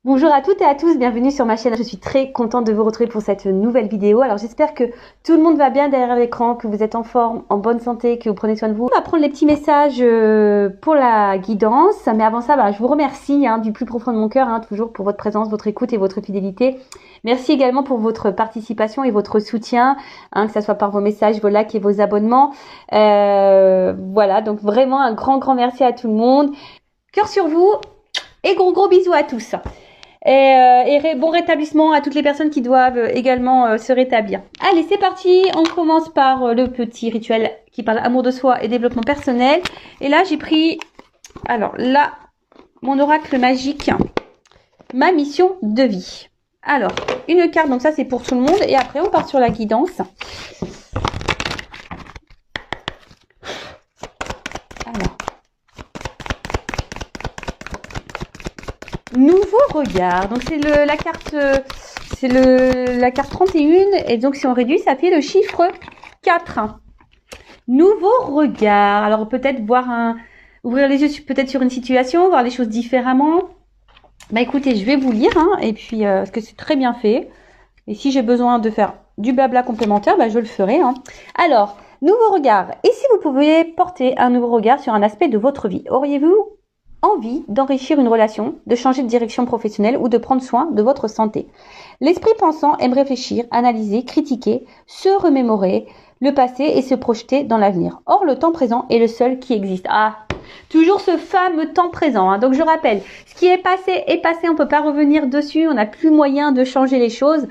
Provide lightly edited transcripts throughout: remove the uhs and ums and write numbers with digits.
Bonjour à toutes et à tous, bienvenue sur ma chaîne. Je suis très contente de vous retrouver pour cette nouvelle vidéo. Alors j'espère que tout le monde va bien derrière l'écran, que vous êtes en forme, en bonne santé, que vous prenez soin de vous. On va prendre les petits messages pour la guidance. Mais avant ça, je vous remercie du plus profond de mon cœur, toujours pour votre présence, votre écoute et votre fidélité. Merci également pour votre participation et votre soutien, que ce soit par vos messages, vos likes et vos abonnements. Voilà, donc vraiment un grand merci à tout le monde. Cœur sur vous et gros bisous à tous. Et bon rétablissement à toutes les personnes qui doivent également se rétablir. Allez, c'est parti. On commence par le petit rituel qui parle amour de soi et développement personnel. Et là, j'ai pris, alors là, mon oracle magique, ma mission de vie. Alors, une carte, donc ça c'est pour tout le monde. Et après, on part sur la guidance. Alors. Nouveau regard, donc c'est la carte, la carte 31 et donc si on réduit, ça fait le chiffre 4. Nouveau regard, alors peut-être ouvrir les yeux peut-être sur une situation, voir les choses différemment. Écoutez, je vais vous lire et puis parce que c'est très bien fait. Et si j'ai besoin de faire du blabla complémentaire, je le ferai. Alors, nouveau regard. Et si vous pouviez porter un nouveau regard sur un aspect de votre vie, auriez-vous envie d'enrichir une relation, de changer de direction professionnelle ou de prendre soin de votre santé? L'esprit pensant aime réfléchir, analyser, critiquer, se remémorer le passé et se projeter dans l'avenir. Or, le temps présent est le seul qui existe. Toujours ce fameux temps présent. Donc, je rappelle, ce qui est passé, on ne peut pas revenir dessus. On n'a plus moyen de changer les choses.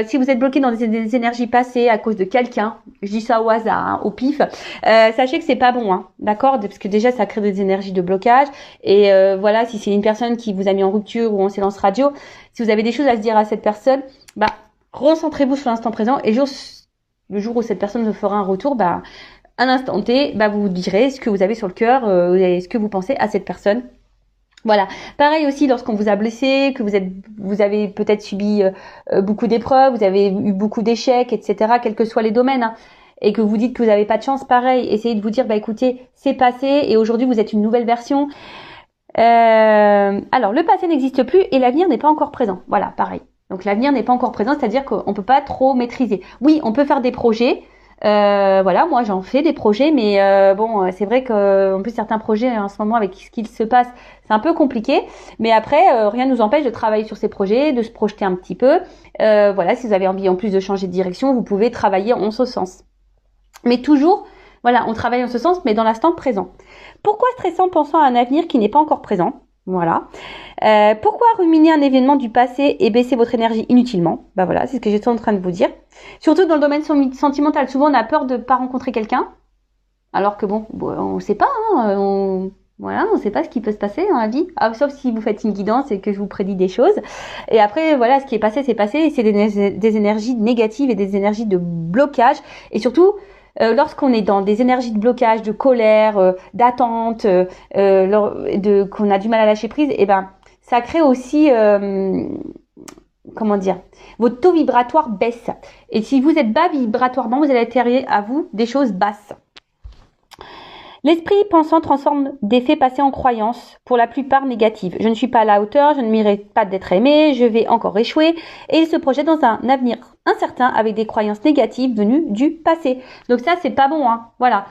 Si vous êtes bloqué dans des énergies passées à cause de quelqu'un, je dis ça au hasard, au pif, sachez que c'est pas bon, d'accord? Parce que déjà, ça crée des énergies de blocage. Et voilà, si c'est une personne qui vous a mis en rupture ou en silence radio, si vous avez des choses à se dire à cette personne, recentrez-vous sur l'instant présent et le jour où cette personne vous fera un retour, à l'instant T, vous direz ce que vous avez sur le cœur et ce que vous pensez à cette personne. Voilà. Pareil aussi lorsqu'on vous a blessé, que vous avez peut-être subi beaucoup d'épreuves, vous avez eu beaucoup d'échecs, etc., quels que soient les domaines, et que vous dites que vous n'avez pas de chance, pareil, essayez de vous dire, écoutez, c'est passé et aujourd'hui vous êtes une nouvelle version. Alors, le passé n'existe plus et l'avenir n'est pas encore présent. Voilà, pareil. Donc, l'avenir n'est pas encore présent, c'est-à-dire qu'on peut pas trop maîtriser. Oui, on peut faire des projets. Voilà, moi j'en fais des projets, mais c'est vrai qu'en plus certains projets en ce moment avec ce qu'il se passe, c'est un peu compliqué. Mais après, rien ne nous empêche de travailler sur ces projets, de se projeter un petit peu. Voilà, si vous avez envie en plus de changer de direction, vous pouvez travailler en ce sens. Mais toujours, voilà, on travaille en ce sens, mais dans l'instant présent. Pourquoi stresser en pensant à un avenir qui n'est pas encore présent? Voilà. Pourquoi ruminer un événement du passé et baisser votre énergie inutilement? Voilà, c'est ce que j'étais en train de vous dire. Surtout dans le domaine sentimental. Souvent, on a peur de ne pas rencontrer quelqu'un. Alors que on ne sait pas. On ne sait pas ce qui peut se passer dans la vie. Sauf si vous faites une guidance et que je vous prédis des choses. Et après, voilà, ce qui est passé, c'est passé. C'est des énergies négatives et des énergies de blocage. Et surtout, lorsqu'on est dans des énergies de blocage, de colère, d'attente, qu'on a du mal à lâcher prise, ça crée aussi, votre taux vibratoire baisse. Et si vous êtes bas vibratoirement, vous allez attirer à vous des choses basses. L'esprit pensant transforme des faits passés en croyances, pour la plupart négatives. Je ne suis pas à la hauteur, je ne mérite pas d'être aimé, je vais encore échouer. Et il se projette dans un avenir incertain avec des croyances négatives venues du passé. Donc ça, c'est pas bon, Voilà.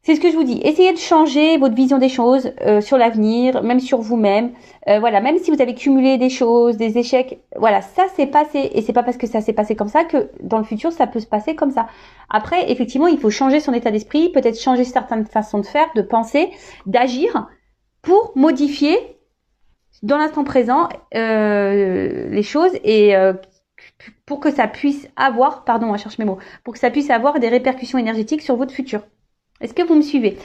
C'est ce que je vous dis. Essayez de changer votre vision des choses sur l'avenir, même sur vous-même. Voilà, même si vous avez cumulé des choses, des échecs, voilà, ça s'est passé. Et c'est pas parce que ça s'est passé comme ça que dans le futur, ça peut se passer comme ça. Après, effectivement, il faut changer son état d'esprit, peut-être changer certaines façons de faire, de penser, d'agir pour modifier dans l'instant présent les choses et pour que ça puisse avoir, pour que ça puisse avoir des répercussions énergétiques sur votre futur. Est-ce que vous me suivez?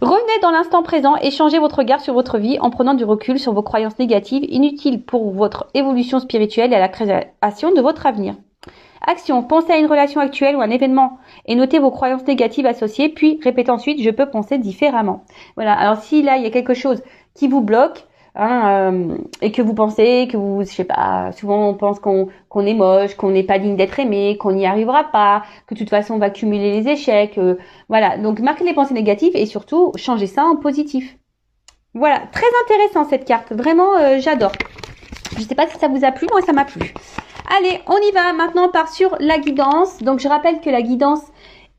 Revenez dans l'instant présent et changez votre regard sur votre vie en prenant du recul sur vos croyances négatives, inutiles pour votre évolution spirituelle et à la création de votre avenir. Action. Pensez à une relation actuelle ou un événement et notez vos croyances négatives associées, puis répétez ensuite « je peux penser différemment ». Voilà. Alors si là, il y a quelque chose qui vous bloque, et que vous pensez que vous, je sais pas, souvent on pense qu'on est moche, qu'on n'est pas digne d'être aimé, qu'on n'y arrivera pas, que de toute façon on va cumuler les échecs, voilà. Donc marquez les pensées négatives et surtout changez ça en positif. Voilà, très intéressant cette carte, vraiment j'adore. Je sais pas si ça vous a plu, moi ça m'a plu. Allez, on y va. Maintenant, on part sur la guidance. Donc, je rappelle que la guidance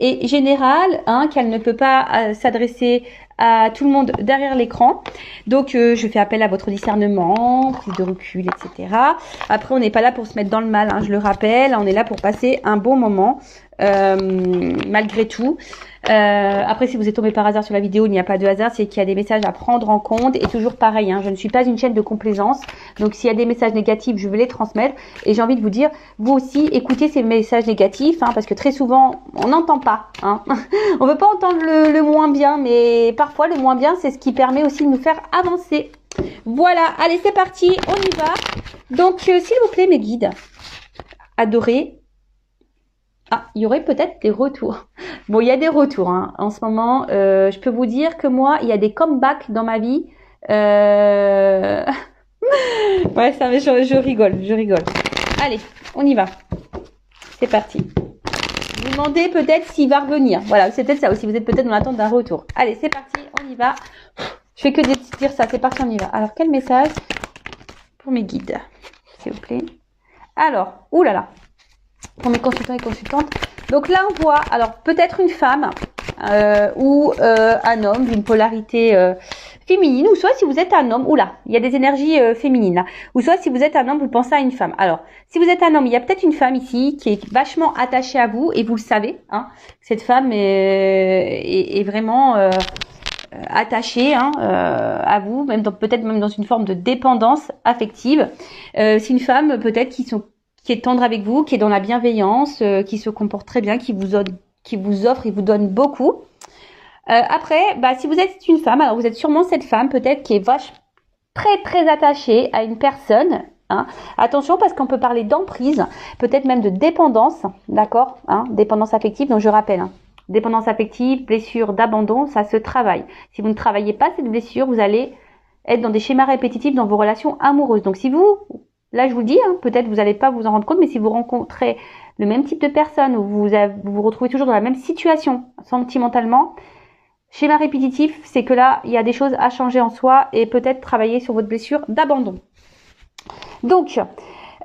est générale, hein, qu'elle ne peut pas s'adresser à tout le monde derrière l'écran. Donc, je fais appel à votre discernement, prise de recul, etc. Après, on n'est pas là pour se mettre dans le mal, hein, je le rappelle. On est là pour passer un bon moment, malgré tout. Après, si vous êtes tombé par hasard sur la vidéo, il n'y a pas de hasard, c'est qu'il y a des messages à prendre en compte. Et toujours pareil, hein, je ne suis pas une chaîne de complaisance. Donc, s'il y a des messages négatifs, je vais les transmettre. Et j'ai envie de vous dire, vous aussi, écoutez ces messages négatifs, hein, parce que très souvent, on n'entend pas. Hein. On ne veut pas entendre le moins bien, mais parfois, le moins bien, c'est ce qui permet aussi de nous faire avancer. Voilà, allez, c'est parti, on y va. Donc, s'il vous plaît, mes guides, adorés. Ah, il y aurait peut-être des retours. Bon, il y a des retours hein. En ce moment. Je peux vous dire que moi, il y a des comebacks dans ma vie. Ouais, ça, je rigole. Allez, on y va. C'est parti. Vous demandez peut-être s'il va revenir. Voilà, c'est peut-être ça aussi. Vous êtes peut-être dans l'attente d'un retour. Allez, c'est parti, on y va. Je fais que dire ça. C'est parti, on y va. Alors, quel message pour mes guides, s'il vous plaît. Alors, oulala. Pour mes consultants et consultantes. Donc là, on voit, alors peut-être une femme ou un homme d'une polarité féminine, ou soit si vous êtes un homme, oula, il y a des énergies féminines là, ou soit si vous êtes un homme, vous pensez à une femme. Alors, si vous êtes un homme, il y a peut-être une femme ici qui est vachement attachée à vous, et vous le savez, hein, cette femme est vraiment attachée hein, à vous, même peut-être même dans une forme de dépendance affective. C'est une femme peut-être qui est tendre avec vous, qui est dans la bienveillance, qui se comporte très bien, qui vous offre et vous donne beaucoup. Après, si vous êtes une femme, alors vous êtes sûrement cette femme peut-être qui est très attachée à une personne. Hein. Attention parce qu'on peut parler d'emprise, peut-être même de dépendance, d'accord, hein, dépendance affective. Donc je rappelle, hein, dépendance affective, blessure d'abandon, ça se travaille. Si vous ne travaillez pas cette blessure, vous allez être dans des schémas répétitifs dans vos relations amoureuses. Donc si vous là, je vous le dis, hein, peut-être vous n'allez pas vous en rendre compte, mais si vous rencontrez le même type de personne ou vous vous retrouvez toujours dans la même situation sentimentalement, schéma répétitif, c'est que là, il y a des choses à changer en soi et peut-être travailler sur votre blessure d'abandon. Donc,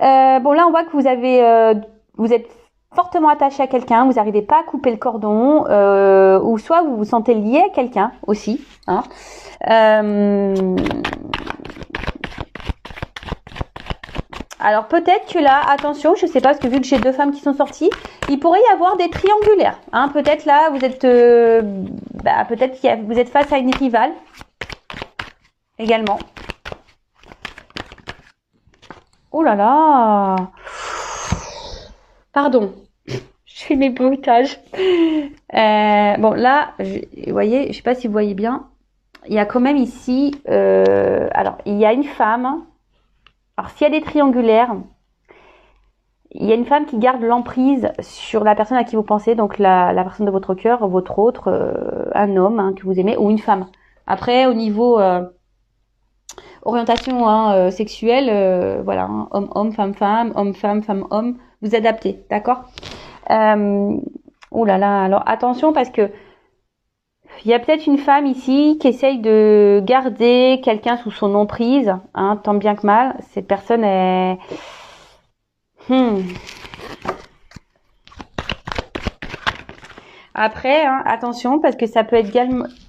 bon là, on voit que vous êtes fortement attaché à quelqu'un, vous n'arrivez pas à couper le cordon, ou soit vous vous sentez lié à quelqu'un aussi. Hein. Alors peut-être que là, attention, je sais pas, parce que vu que j'ai deux femmes qui sont sorties, il pourrait y avoir des triangulaires. Hein. Peut-être là, vous êtes, peut-être vous êtes face à une rivale également. Oh là là, pardon, je fais mes bruitages. Bon là, vous voyez, je sais pas si vous voyez bien, il y a quand même ici, alors il y a une femme. Alors, s'il y a des triangulaires, il y a une femme qui garde l'emprise sur la personne à qui vous pensez, donc la personne de votre cœur, votre autre, un homme hein, que vous aimez, ou une femme. Après, au niveau orientation hein, sexuelle, voilà, hein, homme-homme, femme-femme, homme-femme, femme-homme, vous adaptez, d'accord. Oh là là, alors attention parce que il y a peut-être une femme ici qui essaye de garder quelqu'un sous son emprise, hein, tant bien que mal. Cette personne est... Après, hein, attention, parce que ça peut être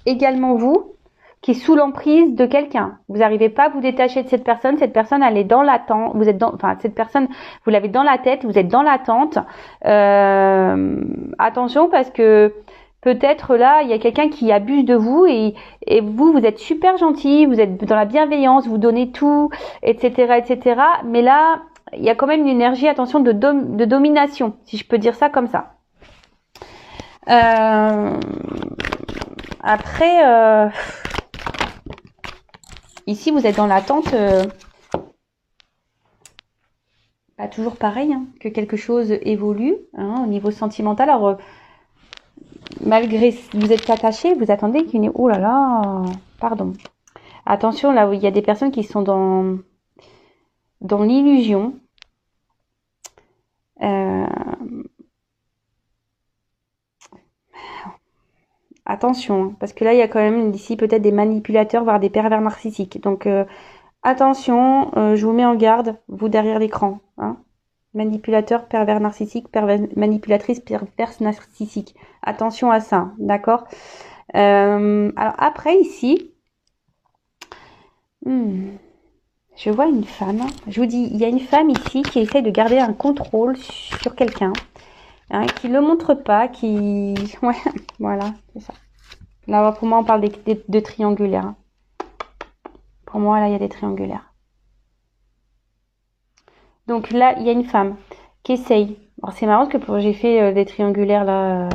également vous qui est sous l'emprise de quelqu'un. Vous n'arrivez pas à vous détacher de cette personne elle est dans l'attente. Cette personne, vous l'avez dans la tête, vous êtes dans l'attente. Attention parce que peut-être là, il y a quelqu'un qui abuse de vous et vous êtes super gentil, vous êtes dans la bienveillance, vous donnez tout, etc. Mais là, il y a quand même une énergie, attention, de domination, si je peux dire ça comme ça. Après, ici, vous êtes dans l'attente, toujours pareil, hein, que quelque chose évolue hein, au niveau sentimental. Alors, malgré vous êtes attaché, vous attendez qu'il y ait... Oh là là, pardon. Attention, là où il y a des personnes qui sont dans l'illusion. Attention, hein, parce que là, il y a quand même ici peut-être des manipulateurs, voire des pervers narcissiques. Donc, Attention, je vous mets en garde, vous derrière l'écran. Hein. Manipulateur, pervers narcissique, manipulatrice, perverse narcissique. Attention à ça, d'accord. Alors après, ici, je vois une femme. Je vous dis, il y a une femme ici qui essaye de garder un contrôle sur quelqu'un. Hein, qui le montre pas, qui... Ouais, voilà, c'est ça. Là, pour moi, on parle de triangulaires. Hein. Pour moi, là, il y a des triangulaires. Donc là, il y a une femme qui essaye. Alors, c'est marrant parce que j'ai fait des triangulaires, là,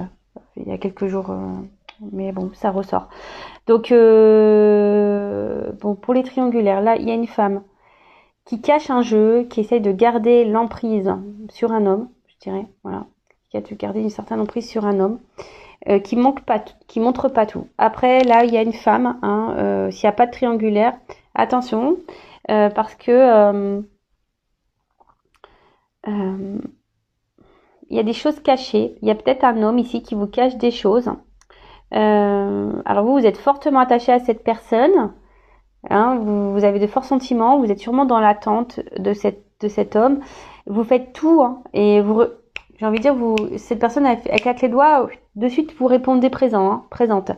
il y a quelques jours. Mais bon, ça ressort. Donc, bon, pour les triangulaires, là, il y a une femme qui cache un jeu, qui essaye de garder l'emprise sur un homme, je dirais, voilà. Qui a dû garder une certaine emprise sur un homme. Qui montre pas tout. Après, là, il y a une femme, hein, s'il n'y a pas de triangulaire, attention, parce que il y a des choses cachées. Il y a peut-être un homme ici qui vous cache des choses. Alors vous êtes fortement attaché à cette personne. Hein, vous avez de forts sentiments. Vous êtes sûrement dans l'attente de cet homme. Vous faites tout, hein, et j'ai envie de dire, cette personne, elle claque les doigts, de suite, vous répondez présent, hein, présente.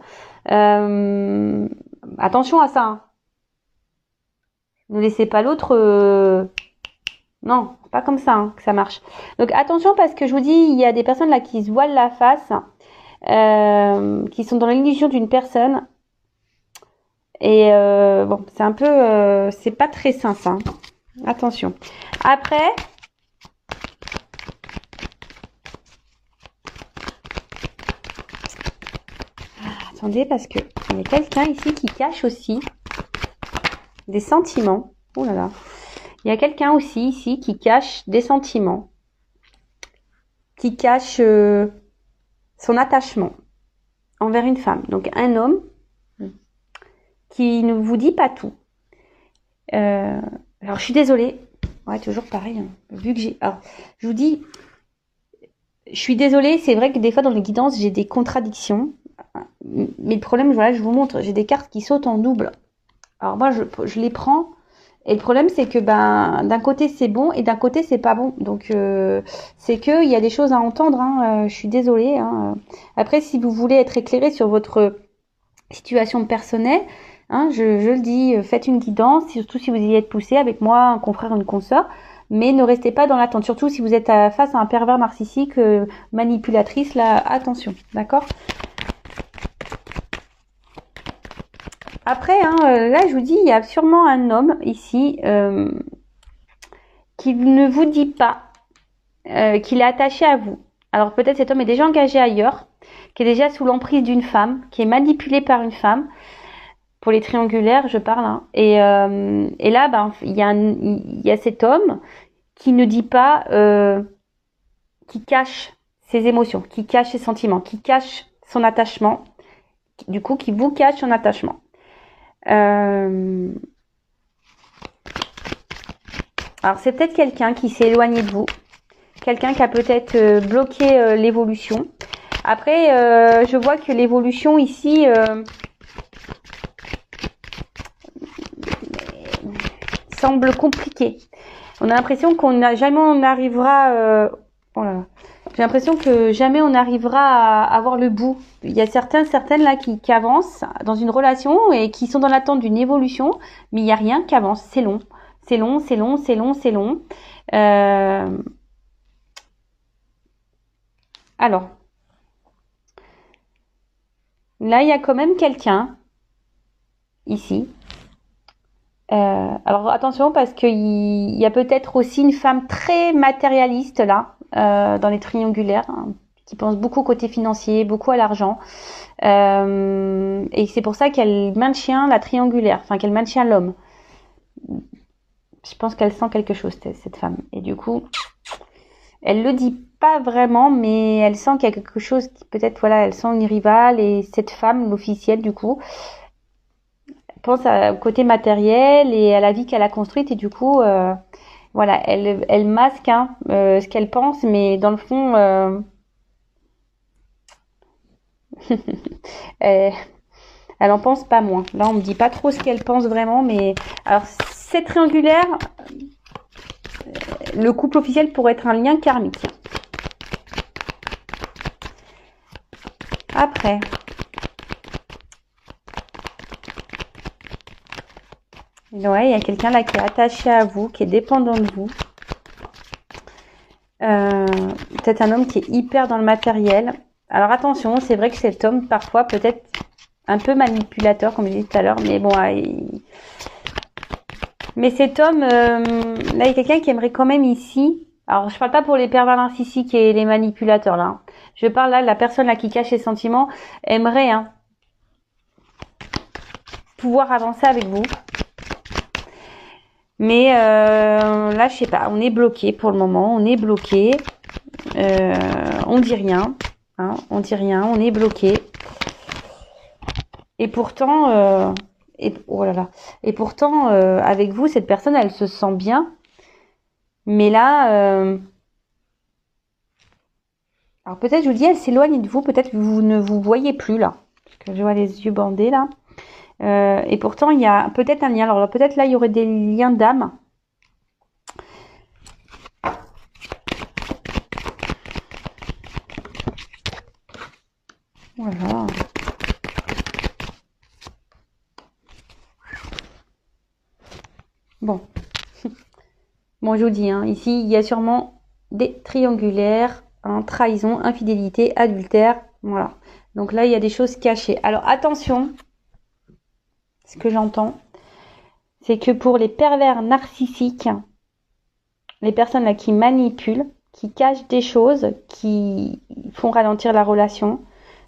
Attention à ça. Hein. Ne laissez pas l'autre... Non, pas comme ça hein, que ça marche. Donc attention parce que je vous dis, il y a des personnes là qui se voilent la face, qui sont dans l'illusion d'une personne. Et bon, c'est un peu... c'est pas très sain ça. Hein. Attention. Après... Attendez, parce que il y a quelqu'un ici qui cache aussi des sentiments. Oh là là. Il y a quelqu'un aussi ici qui cache des sentiments. Qui cache son attachement envers une femme. Donc un homme qui ne vous dit pas tout. Alors je suis désolée. Ouais, toujours pareil. Hein. Vu que j'ai... Alors, je vous dis... Je suis désolée, c'est vrai que des fois dans les guidances, j'ai des contradictions. Mais le problème, voilà, je vous montre, j'ai des cartes qui sautent en double. Alors moi, je les prends. Et le problème, c'est que d'un côté, c'est bon et d'un côté, c'est pas bon. Donc, c'est que il y a des choses à entendre. Hein, je suis désolée. Hein. Après, si vous voulez être éclairé sur votre situation personnelle, hein, je le dis, faites une guidance, surtout si vous y êtes poussé avec moi, un confrère, une consoeur. Mais ne restez pas dans l'attente. Surtout si vous êtes face à un pervers narcissique, manipulatrice, là, attention. D'accord ? Après, hein, là, je vous dis, il y a sûrement un homme ici qui ne vous dit pas qu'il est attaché à vous. Alors peut-être cet homme est déjà engagé ailleurs, qui est déjà sous l'emprise d'une femme, qui est manipulé par une femme. Pour les triangulaires, je parle. Hein. Et là, il y a cet homme qui ne dit pas, qui cache ses émotions, qui cache ses sentiments, qui cache son attachement. Du coup, qui vous cache son attachement. Alors c'est peut-être quelqu'un qui s'est éloigné de vous, quelqu'un qui a peut-être bloqué l'évolution. Après, je vois que l'évolution ici semble compliquée. On a l'impression jamais on arrivera. Oh là là. J'ai l'impression que jamais on arrivera à avoir le bout. Il y a certaines là qui avancent dans une relation et qui sont dans l'attente d'une évolution, mais il n'y a rien qui avance. C'est long. C'est long, c'est long, c'est long, c'est long. Alors, là, il y a quand même quelqu'un ici. Alors attention parce qu'il y a peut-être aussi une femme très matérialiste là, dans les triangulaires, hein, qui pense beaucoup au côté financier, beaucoup à l'argent. Et c'est pour ça qu'elle maintient la triangulaire, enfin qu'elle maintient l'homme. Je pense qu'elle sent quelque chose, cette femme. Et du coup, elle le dit pas vraiment, mais elle sent qu'il y a quelque chose qui peut-être, voilà, elle sent une rivale. Et cette femme, l'officielle du coup, pense au côté matériel et à la vie qu'elle a construite. Et du coup, voilà, elle masque ce qu'elle pense, mais dans le fond... Elle en pense pas moins. Là, on me dit pas trop ce qu'elle pense vraiment, mais alors c'est triangulaire. Le couple officiel pourrait être un lien karmique. Après, ouais, il y a quelqu'un là qui est attaché à vous, qui est dépendant de vous. Peut-être un homme qui est hyper dans le matériel. Alors attention, c'est vrai que cet homme, parfois, peut-être un peu manipulateur, comme je disais tout à l'heure, mais bon, mais cet homme, là, il y a quelqu'un qui aimerait quand même ici. Alors, je parle pas pour les pervers narcissiques et les manipulateurs, là. Je parle là de la personne là qui cache ses sentiments, aimerait pouvoir avancer avec vous. Mais là, je sais pas, on est bloqué pour le moment, on est bloqué. On dit rien, on dit rien, on est bloqué. Et pourtant, oh là là, et pourtant, avec vous, cette personne, elle se sent bien. Mais là, alors peut-être, je vous dis, elle s'éloigne de vous, peut-être que vous ne vous voyez plus là, parce que je vois les yeux bandés là. Et pourtant, il y a peut-être un lien. Alors peut-être là, il y aurait des liens d'âme. Voilà. Bon. Bon, je vous dis, ici, il y a sûrement des triangulaires, trahison, infidélité, adultère. Voilà. Donc là, il y a des choses cachées. Alors attention, ce que j'entends, c'est que pour les pervers narcissiques, les personnes là qui manipulent, qui cachent des choses, qui font ralentir la relation,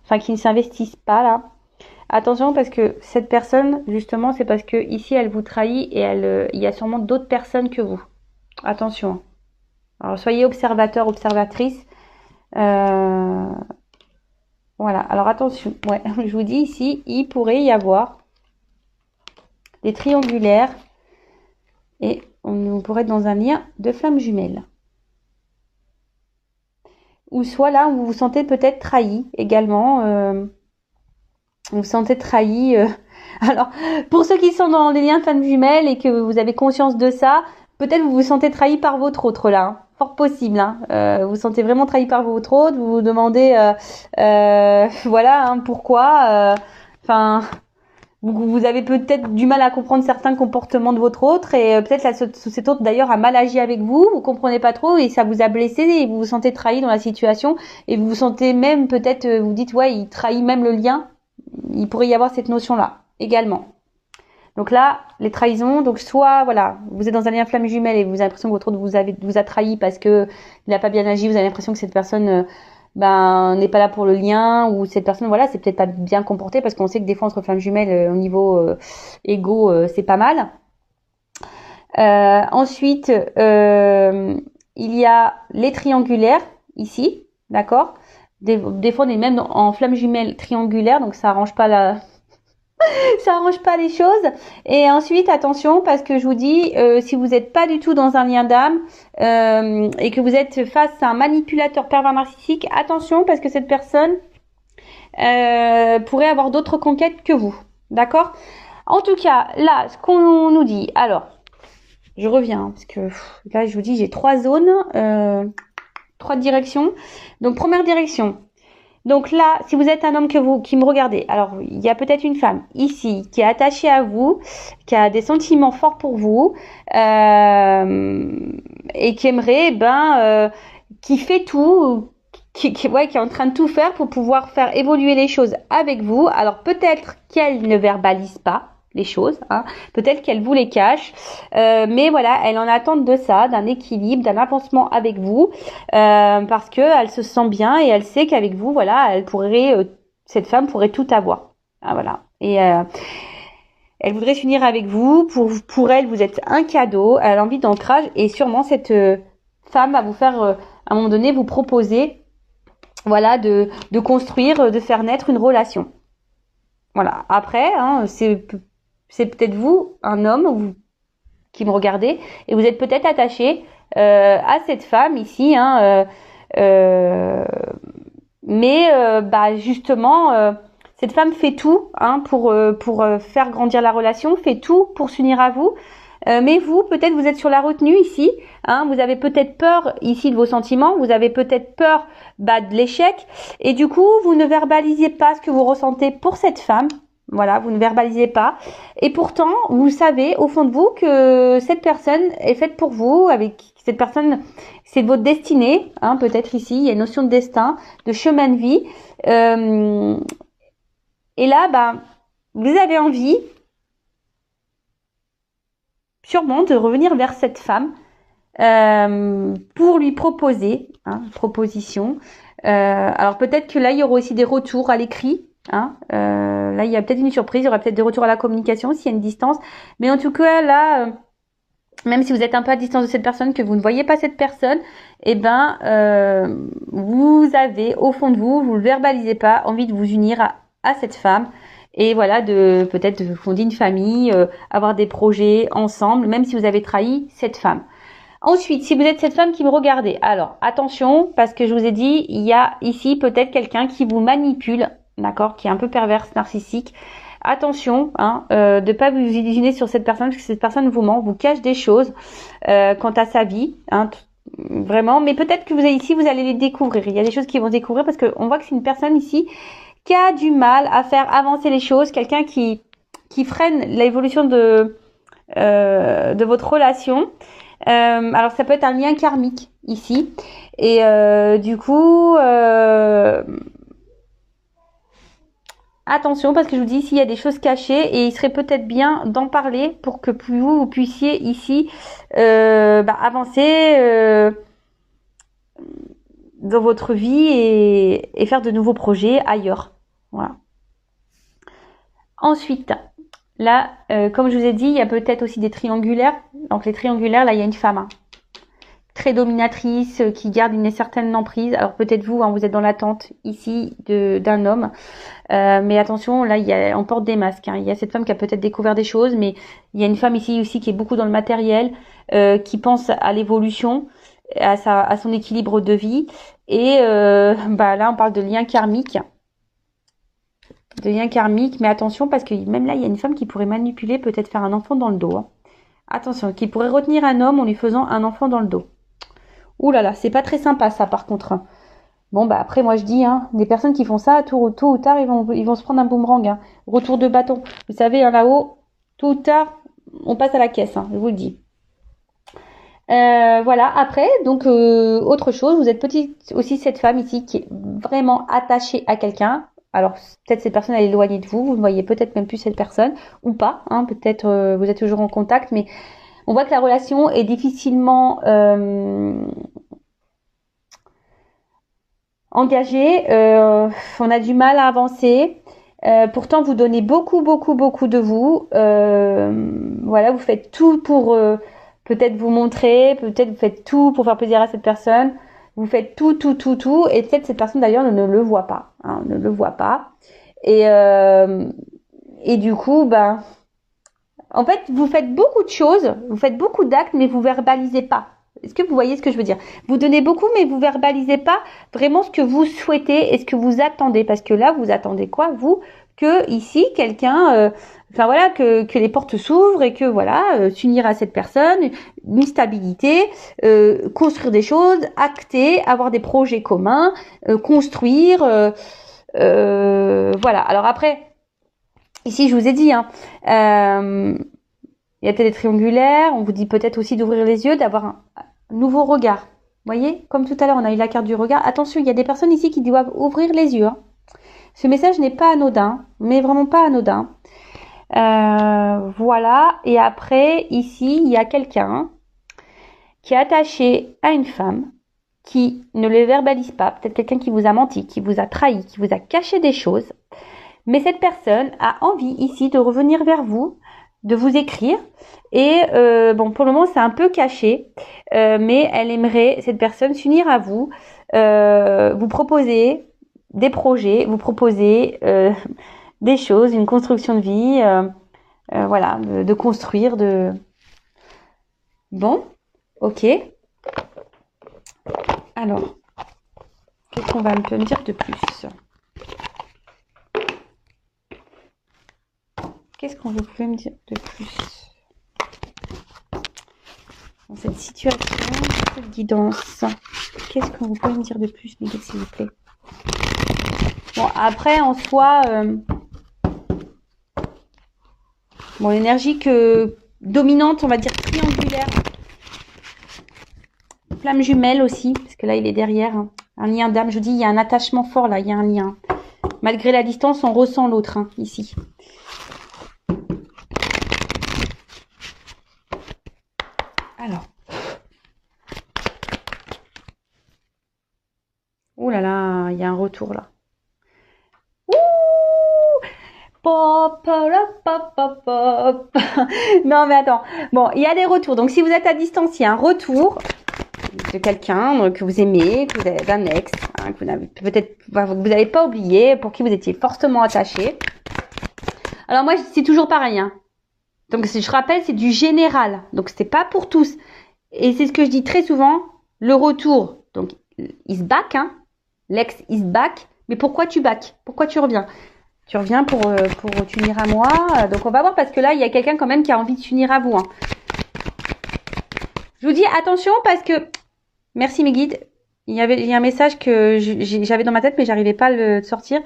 enfin qui ne s'investissent pas là. Attention parce que cette personne, justement, c'est parce que ici elle vous trahit et il y a sûrement d'autres personnes que vous. Attention. Alors soyez observateur, observatrice. Voilà. Alors attention. Ouais, je vous dis ici, il pourrait y avoir des triangulaires et on pourrait être dans un lien de flammes jumelles. Ou soit là, vous vous sentez peut-être trahi également. Vous vous sentez trahi. Alors, pour ceux qui sont dans des liens de flammes jumelles et que vous avez conscience de ça, peut-être vous vous sentez trahi par votre autre là. Fort possible. Vous vous sentez vraiment trahi par votre autre. Vous vous demandez, voilà, pourquoi. Enfin, vous avez peut-être du mal à comprendre certains comportements de votre autre et peut-être cet autre d'ailleurs a mal agi avec vous. Vous comprenez pas trop et ça vous a blessé et vous vous sentez trahi dans la situation et vous vous sentez même peut-être, vous dites ouais, il trahit même le lien. Il pourrait y avoir cette notion-là également. Donc là, les trahisons, donc soit voilà, vous êtes dans un lien flamme jumelle et vous avez l'impression que votre autre vous a trahi parce que il n'a pas bien agi, vous avez l'impression que cette personne n'est pas là pour le lien ou cette personne voilà, c'est peut-être pas bien comportée parce qu'on sait que des fois entre flammes jumelles au niveau égo, c'est pas mal. Ensuite, il y a les triangulaires ici, d'accord? Des fois on est même en flamme jumelle triangulaire, donc ça arrange pas ça arrange pas les choses. Et ensuite attention parce que je vous dis si vous n'êtes pas du tout dans un lien d'âme et que vous êtes face à un manipulateur pervers narcissique, attention parce que cette personne pourrait avoir d'autres conquêtes que vous, d'accord? En tout cas là ce qu'on nous dit, alors je reviens parce que là je vous dis j'ai 3 zones, 3 directions. Donc première direction. Donc là, si vous êtes un homme qui me regardez, alors il y a peut-être une femme ici qui est attachée à vous, qui a des sentiments forts pour vous et qui aimerait, qui fait tout, qui est en train de tout faire pour pouvoir faire évoluer les choses avec vous. Alors peut-être qu'elle ne verbalise pas les choses, peut-être qu'elle vous les cache, mais voilà, elle en attend de ça, d'un équilibre, d'un avancement avec vous, parce que elle se sent bien et elle sait qu'avec vous, voilà, cette femme pourrait tout avoir, voilà, et elle voudrait s'unir avec vous, pour elle, vous êtes un cadeau, elle a envie d'ancrage et sûrement cette femme va vous faire, à un moment donné, vous proposer, voilà, de construire, de faire naître une relation. Voilà. Après, c'est peut-être vous, un homme, qui me regardez, et vous êtes peut-être attaché à cette femme ici, mais justement, Cette femme fait tout hein, pour faire grandir la relation, fait tout pour s'unir à vous. Mais vous, peut-être vous êtes sur la retenue ici, hein, vous avez peut-être peur ici de vos sentiments, vous avez peut-être peur de l'échec, et du coup, vous ne verbalisez pas ce que vous ressentez pour cette femme. Voilà, vous ne verbalisez pas. Et pourtant, vous savez au fond de vous que cette personne est faite pour vous, avec cette personne, c'est votre destinée, hein, peut-être ici, il y a une notion de destin, de chemin de vie. Et là, vous avez envie sûrement de revenir vers cette femme pour lui proposer, hein, proposition. Alors peut-être que là, il y aura aussi des retours à l'écrit. Hein, là, il y a peut-être une surprise, il y aura peut-être des retours à la communication s'il y a une distance. Mais en tout cas, là, même si vous êtes un peu à distance de cette personne, que vous ne voyez pas cette personne, eh ben, vous avez au fond de vous, vous ne le verbalisez pas, envie de vous unir à cette femme. Et voilà, peut-être de fonder une famille, avoir des projets ensemble, même si vous avez trahi cette femme. Ensuite, si vous êtes cette femme qui me regardez, alors attention, parce que je vous ai dit, il y a ici peut-être quelqu'un qui vous manipule, d'accord, qui est un peu perverse, narcissique. Attention, hein, de pas vous illusionner sur cette personne, parce que cette personne vous ment, vous cache des choses quant à sa vie, hein, vraiment. Mais peut-être que vous allez ici, vous allez les découvrir. Il y a des choses qui vont découvrir parce qu'on voit que c'est une personne ici qui a du mal à faire avancer les choses, quelqu'un qui freine l'évolution de votre relation. Alors ça peut être un lien karmique ici, et du coup attention, parce que je vous dis ici il y a des choses cachées et il serait peut-être bien d'en parler pour que vous puissiez ici avancer dans votre vie et faire de nouveaux projets ailleurs. Voilà. Ensuite, là, comme je vous ai dit, il y a peut-être aussi des triangulaires. Donc les triangulaires, là, il y a une femme hein, très dominatrice, qui garde une certaine emprise. Alors peut-être vous, hein, vous êtes dans l'attente ici d'un homme. Mais attention, là, on porte des masques. Hein. Il y a cette femme qui a peut-être découvert des choses, mais il y a une femme ici aussi qui est beaucoup dans le matériel, qui pense à l'évolution, à son équilibre de vie. Et là, on parle de lien karmique. Mais attention, parce que même là, il y a une femme qui pourrait manipuler, peut-être faire un enfant dans le dos. Hein. Attention, qui pourrait retenir un homme en lui faisant un enfant dans le dos. Ouh là là, c'est pas très sympa ça par contre. Hein. Bon après moi je dis, hein, des personnes qui font ça, tôt ou tard, ils vont se prendre un boomerang. Hein. Retour de bâton. Vous savez, hein, là-haut, tôt ou tard, on passe à la caisse, hein, je vous le dis. Voilà, après, donc autre chose, vous êtes aussi cette femme ici qui est vraiment attachée à quelqu'un. Alors peut-être cette personne elle est éloignée de vous, vous ne voyez peut-être même plus cette personne ou pas, hein, peut-être vous êtes toujours en contact, mais on voit que la relation est difficilement engagée, on a du mal à avancer. Pourtant vous donnez beaucoup de vous. Voilà, vous faites tout pour peut-être vous montrer, peut-être vous faites tout pour faire plaisir à cette personne. Vous faites tout, et peut-être cette personne d'ailleurs ne le voit pas, hein, ne le voit pas. Et du coup, en fait, vous faites beaucoup de choses, vous faites beaucoup d'actes, mais vous verbalisez pas. Est-ce que vous voyez ce que je veux dire? Vous donnez beaucoup, mais vous verbalisez pas vraiment ce que vous souhaitez et ce que vous attendez. Parce que là, vous attendez quoi, vous? Que ici, quelqu'un, que les portes s'ouvrent et que voilà, s'unir à cette personne, une stabilité, construire des choses, acter, avoir des projets communs, construire, voilà. Alors après, ici, je vous ai dit, hein, il y a peut-être des triangulaires, on vous dit peut-être aussi d'ouvrir les yeux, d'avoir un nouveau regard. Vous voyez, comme tout à l'heure, on a eu la carte du regard. Attention, il y a des personnes ici qui doivent ouvrir les yeux. Hein. Ce message n'est pas anodin, mais vraiment pas anodin. Voilà, et après, ici, il y a quelqu'un qui est attaché à une femme, qui ne le verbalise pas, peut-être quelqu'un qui vous a menti, qui vous a trahi, qui vous a caché des choses. Mais cette personne a envie ici de revenir vers vous, de vous écrire. Et pour le moment, c'est un peu caché, mais elle aimerait, cette personne, s'unir à vous, vous proposer des projets, vous proposer des choses, une construction de vie, voilà, de construire, de... Bon, ok. Alors, qu'est-ce qu'on va me dire de plus ? qu'est-ce qu'on vous pouvez me dire de plus dans cette situation, cette guidance? Qu'est-ce que vous pouvez me dire de plus, mes guides, s'il vous plaît? Bon, après, en soi, bon, l'énergie dominante, on va dire triangulaire. Flamme jumelle aussi, parce que là, il est derrière. Hein. Un lien d'âme, je dis, il y a un attachement fort là, il y a un lien. Malgré la distance, on ressent l'autre, hein, ici. Alors. Ouh là là, il y a un retour là. Ouh, pop, pop, pop, pop. Non mais attends. Bon, il y a des retours. Donc si vous êtes à distance, il y a un retour de quelqu'un que vous aimez, que vous avez d'un ex, hein, que vous n'avez peut-être vous n'avez pas oublié, pour qui vous étiez fortement attaché. Alors moi, c'est toujours pareil. Hein. Donc si je rappelle, c'est du général. Donc c'est pas pour tous. Et c'est ce que je dis très souvent. Le retour, donc is back, hein. L'ex is back. Mais pourquoi tu back? Pourquoi tu reviens? Tu reviens pour t'unir à moi. Donc on va voir parce que là, il y a quelqu'un quand même qui a envie de s'unir à vous. Hein. Je vous dis attention parce que... Merci mes guides. Il y a un message que j'avais dans ma tête mais j'arrivais pas à le sortir.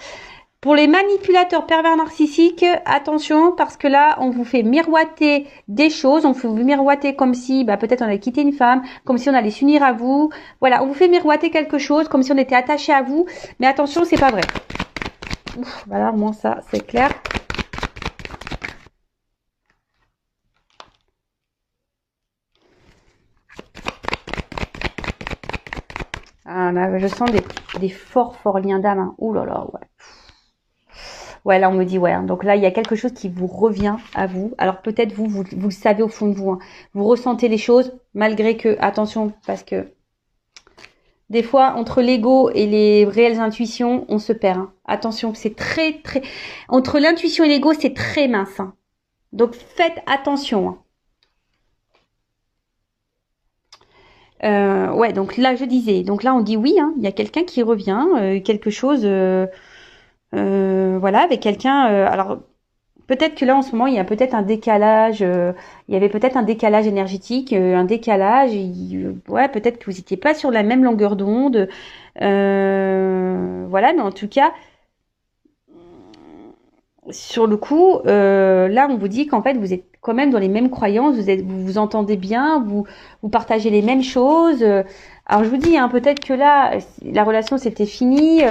Pour les manipulateurs pervers narcissiques, attention parce que là, on vous fait miroiter des choses. On vous fait miroiter comme si peut-être on allait quitter une femme, comme si on allait s'unir à vous. Voilà, on vous fait miroiter quelque chose comme si on était attaché à vous. Mais attention, c'est pas vrai. Ouf, voilà, au moins ça, c'est clair. Ah, là, je sens des forts liens d'âme. Hein. Ouh là là, ouais. Ouais, là, on me dit, ouais. Hein. Donc là, il y a quelque chose qui vous revient à vous. Alors peut-être vous le savez au fond de vous. Hein. Vous ressentez les choses, malgré que, attention, parce que des fois, entre l'ego et les réelles intuitions, on se perd. Hein. Attention, c'est très... Entre l'intuition et l'ego, c'est très mince. Hein. Donc faites attention. Hein. Ouais, donc là, je disais. Donc là, on dit oui, hein, il y a quelqu'un qui revient, quelque chose... voilà, avec quelqu'un. Alors peut-être que là en ce moment il y a peut-être un décalage. Il y avait peut-être un décalage énergétique, un décalage. Ouais, peut-être que vous n'étiez pas sur la même longueur d'onde. Voilà, mais en tout cas, sur le coup, là on vous dit qu'en fait vous êtes quand même dans les mêmes croyances. Vous vous entendez bien, vous partagez les mêmes choses. Alors je vous dis, hein, peut-être que là la relation c'était fini.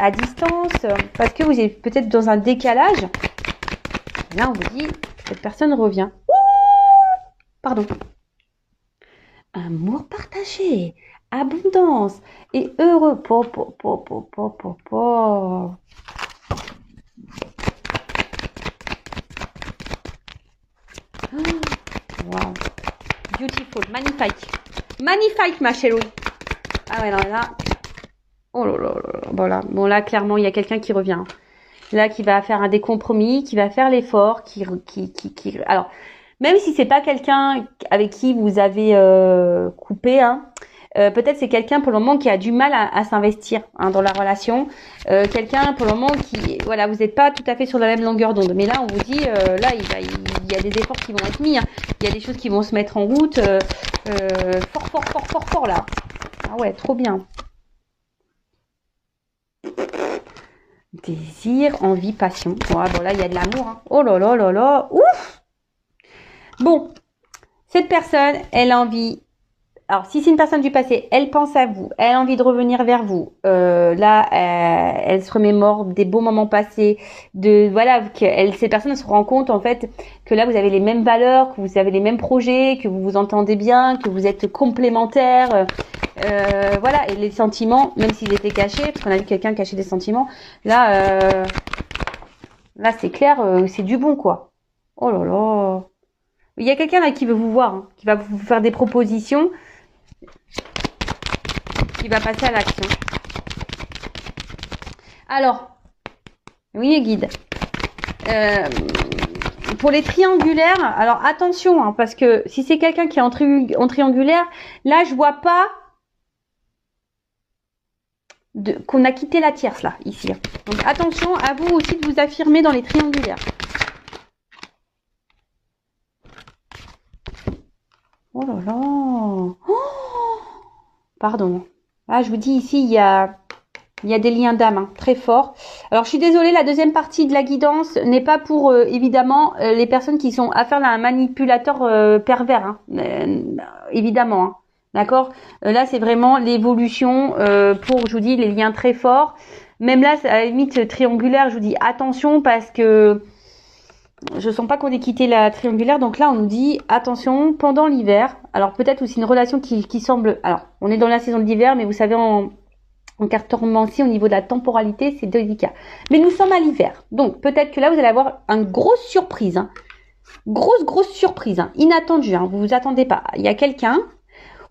À distance, parce que vous êtes peut-être dans un décalage. Là, on vous dit, cette personne revient. Ouh, pardon. Amour partagé, abondance et heureux. Wow. Beautiful, magnifique. Magnifique, ma chérie. Ah ouais, non, là... Oh là là là, voilà. Bon là clairement il y a quelqu'un qui revient. Là qui va faire des compromis, qui va faire l'effort, alors même si c'est pas quelqu'un avec qui vous avez coupé, hein, peut-être c'est quelqu'un pour le moment qui a du mal à s'investir hein, dans la relation. Quelqu'un pour le moment qui voilà vous n'êtes pas tout à fait sur la même longueur d'onde. Mais là on vous dit là il y a des efforts qui vont être mis. Hein. Il y a des choses qui vont se mettre en route. Fort là. Ah ouais trop bien. Désir, envie, passion. Ouais, bon là, il y a de l'amour. Hein. Oh là là là là. Ouf. Bon, cette personne, elle a envie... Alors, si c'est une personne du passé, elle pense à vous. Elle a envie de revenir vers vous. Là, elle se remémore des beaux moments passés. Voilà, cette personne se rend compte, en fait, que là, vous avez les mêmes valeurs, que vous avez les mêmes projets, que vous vous entendez bien, que vous êtes complémentaires. Voilà, et les sentiments, même s'ils étaient cachés, parce qu'on a vu quelqu'un cacher des sentiments, là c'est clair, c'est du bon, quoi. Oh là là. Il y a quelqu'un là qui veut vous voir, hein, qui va vous faire des propositions, qui va passer à l'action. Alors, oui, guide. Pour les triangulaires, alors attention, hein, parce que si c'est quelqu'un qui est en triangulaire, là je vois pas qu'on a quitté la tierce là, ici. Donc attention à vous aussi de vous affirmer dans les triangulaires. Oh là là. Oh, pardon. Ah, je vous dis ici, il y a des liens d'âme hein, très forts. Alors, je suis désolée, la deuxième partie de la guidance n'est pas pour, évidemment, les personnes qui sont affaires à un manipulateur pervers. Hein. Évidemment. Hein. D'accord. Là, c'est vraiment l'évolution pour, je vous dis, les liens très forts. Même là, à la limite triangulaire, je vous dis attention parce que je sens pas qu'on ait quitté la triangulaire. Donc là, on nous dit attention pendant l'hiver. Alors peut-être aussi une relation qui semble... Alors, on est dans la saison de l'hiver, mais vous savez, en cartomancie, au niveau de la temporalité, c'est délicat. Mais nous sommes à l'hiver. Donc peut-être que là, vous allez avoir une grosse surprise. Hein. Grosse surprise. Hein. Inattendue. Hein. Vous vous attendez pas. Il y a quelqu'un...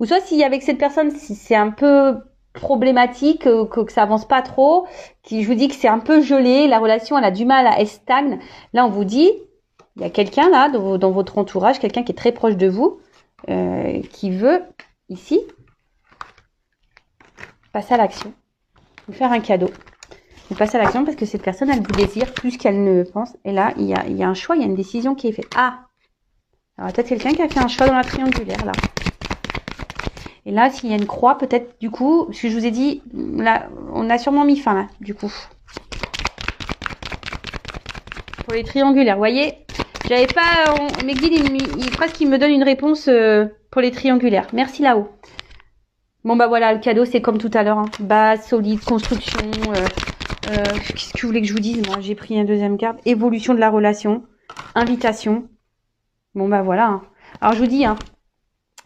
Ou soit si avec cette personne, si c'est un peu problématique, que ça avance pas trop, qui je vous dis que c'est un peu gelé, la relation elle a du mal, elle stagne. Là on vous dit, il y a quelqu'un là dans votre entourage, quelqu'un qui est très proche de vous, qui veut ici passer à l'action, vous faire un cadeau. Vous passez à l'action parce que cette personne elle vous désire plus qu'elle ne pense. Et là il y a un choix, il y a une décision qui est faite. Ah, alors peut-être quelqu'un qui a fait un choix dans la triangulaire là. Et là, s'il y a une croix, peut-être, du coup, ce que je vous ai dit, là, on a sûrement mis fin, là, du coup. Pour les triangulaires, vous voyez, j'avais pas... mes guides, presque, ils me donnent une réponse pour les triangulaires. Merci, là-haut. Bon, bah voilà, le cadeau, c'est comme tout à l'heure. Hein. Base, solide, construction. Qu'est-ce que vous voulez que je vous dise? Moi, j'ai pris une deuxième carte. Évolution de la relation. Invitation. Bon, bah voilà. Hein. Alors, je vous dis, hein.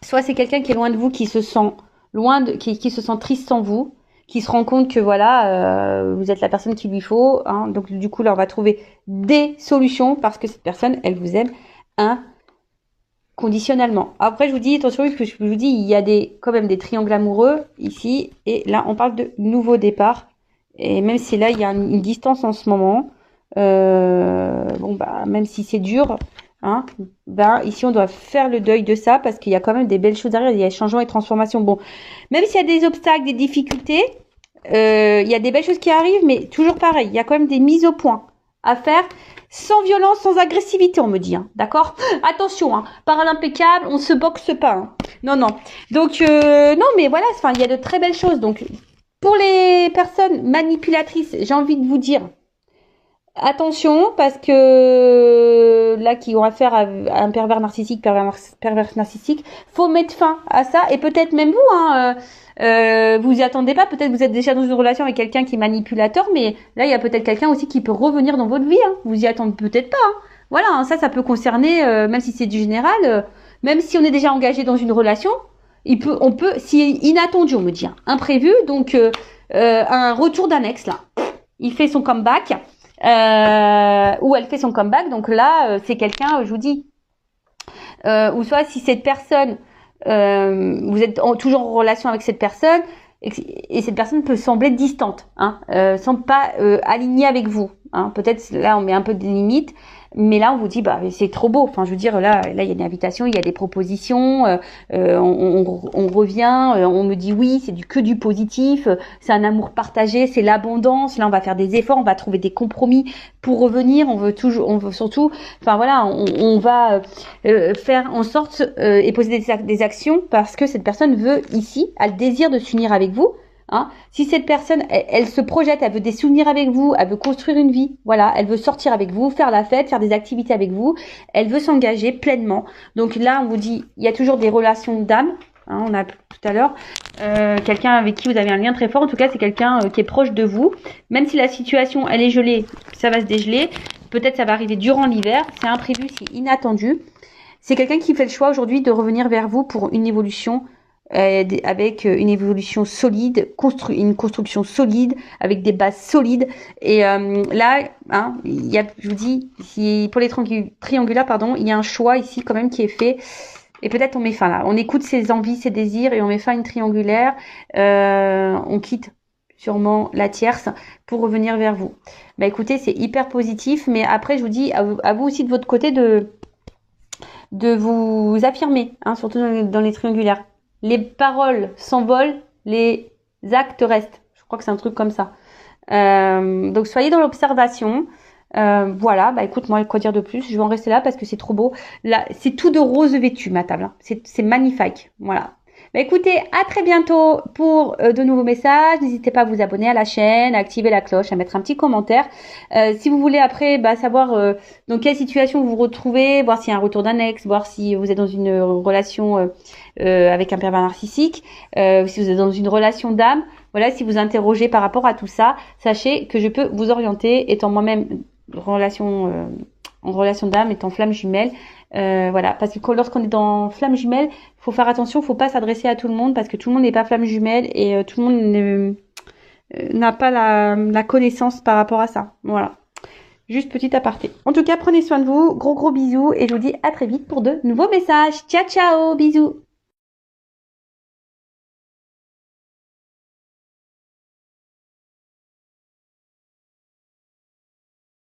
Soit c'est quelqu'un qui est loin de vous, qui se sent qui se sent triste sans vous, qui se rend compte que voilà, vous êtes la personne qu'il lui faut. Hein, donc du coup là, on va trouver des solutions parce que cette personne, elle vous aime inconditionnellement. Après, je vous dis attention, parce que je vous dis, il y a quand même des triangles amoureux ici, et là, on parle de nouveau départ. Et même si là, il y a une distance en ce moment, bon bah même si c'est dur. Hein, ben ici on doit faire le deuil de ça parce qu'il y a quand même des belles choses derrière, il y a changement et transformation. Bon, même s'il y a des obstacles, des difficultés, il y a des belles choses qui arrivent, mais toujours pareil, il y a quand même des mises au point à faire sans violence, sans agressivité, on me dit. Hein, d'accord? Attention, hein, parole impeccable, on se boxe pas. Hein. Non, non. Donc non, mais voilà, enfin il y a de très belles choses. Donc pour les personnes manipulatrices, j'ai envie de vous dire. Attention, parce que là, qui ont affaire à un pervers narcissique, faut mettre fin à ça. Et peut-être même vous, hein, vous y attendez pas. Peut-être vous êtes déjà dans une relation avec quelqu'un qui est manipulateur, mais là, il y a peut-être quelqu'un aussi qui peut revenir dans votre vie. Hein. Vous y attendez peut-être pas. Hein. Voilà, hein, ça peut concerner, même si c'est du général, même si on est déjà engagé dans une relation, on peut, si inattendu, on me dit, hein, imprévu, donc un retour d'annexe là. Il fait son comeback. Où elle fait son comeback, donc là c'est quelqu'un, je vous dis, ou soit si cette personne, vous êtes toujours en relation avec cette personne et cette personne peut sembler distante, hein, semble pas alignée avec vous, hein, peut-être là on met un peu des limites, mais là on vous dit bah c'est trop beau, enfin je veux dire là il y a une invitation, il y a des propositions, on revient, on me dit oui, c'est que du positif, c'est un amour partagé, c'est l'abondance, là on va faire des efforts, on va trouver des compromis pour revenir, on veut surtout, enfin voilà, on va faire en sorte et poser des actions parce que cette personne veut ici, a le désir de s'unir avec vous. Hein, si cette personne, elle se projette, elle veut des souvenirs avec vous, elle veut construire une vie, voilà, elle veut sortir avec vous, faire la fête, faire des activités avec vous, elle veut s'engager pleinement. Donc là, on vous dit, il y a toujours des relations d'âme. Hein, on a tout à l'heure quelqu'un avec qui vous avez un lien très fort. En tout cas, c'est quelqu'un qui est proche de vous. Même si la situation, elle est gelée, ça va se dégeler. Peut-être ça va arriver durant l'hiver. C'est imprévu, c'est inattendu. C'est quelqu'un qui fait le choix aujourd'hui de revenir vers vous pour une évolution. Avec une évolution solide, une construction solide, avec des bases solides. Et là, hein, il y a, je vous dis, pour les triangulaires, pardon, il y a un choix ici quand même qui est fait. Et peut-être on met fin là. On écoute ses envies, ses désirs et on met fin à une triangulaire. On quitte sûrement la tierce pour revenir vers vous. Bah écoutez, c'est hyper positif. Mais après, je vous dis, à vous aussi de votre côté de vous affirmer, hein, surtout dans les triangulaires. Les paroles s'envolent, les actes restent. Je crois que c'est un truc comme ça. Donc soyez dans l'observation. Voilà, bah écoute, moi, quoi dire de plus? Je vais en rester là parce que c'est trop beau. Là, c'est tout de rose vêtu, ma table, hein. C'est magnifique. Voilà. Bah écoutez, à très bientôt pour de nouveaux messages. N'hésitez pas à vous abonner à la chaîne, à activer la cloche, à mettre un petit commentaire. Si vous voulez après savoir dans quelle situation vous vous retrouvez, voir s'il y a un retour d'un ex, voir si vous êtes dans une relation avec un pervers narcissique, si vous êtes dans une relation d'âme, voilà, si vous interrogez par rapport à tout ça, sachez que je peux vous orienter, étant moi-même en relation d'âme, étant flamme jumelle. Voilà, parce que lorsqu'on est dans flamme jumelle, il faut faire attention, faut pas s'adresser à tout le monde parce que tout le monde n'est pas flamme jumelle et tout le monde n'a pas la connaissance par rapport à ça. Voilà. Juste petit aparté. En tout cas, prenez soin de vous. Gros bisous et je vous dis à très vite pour de nouveaux messages. Ciao, ciao, bisous.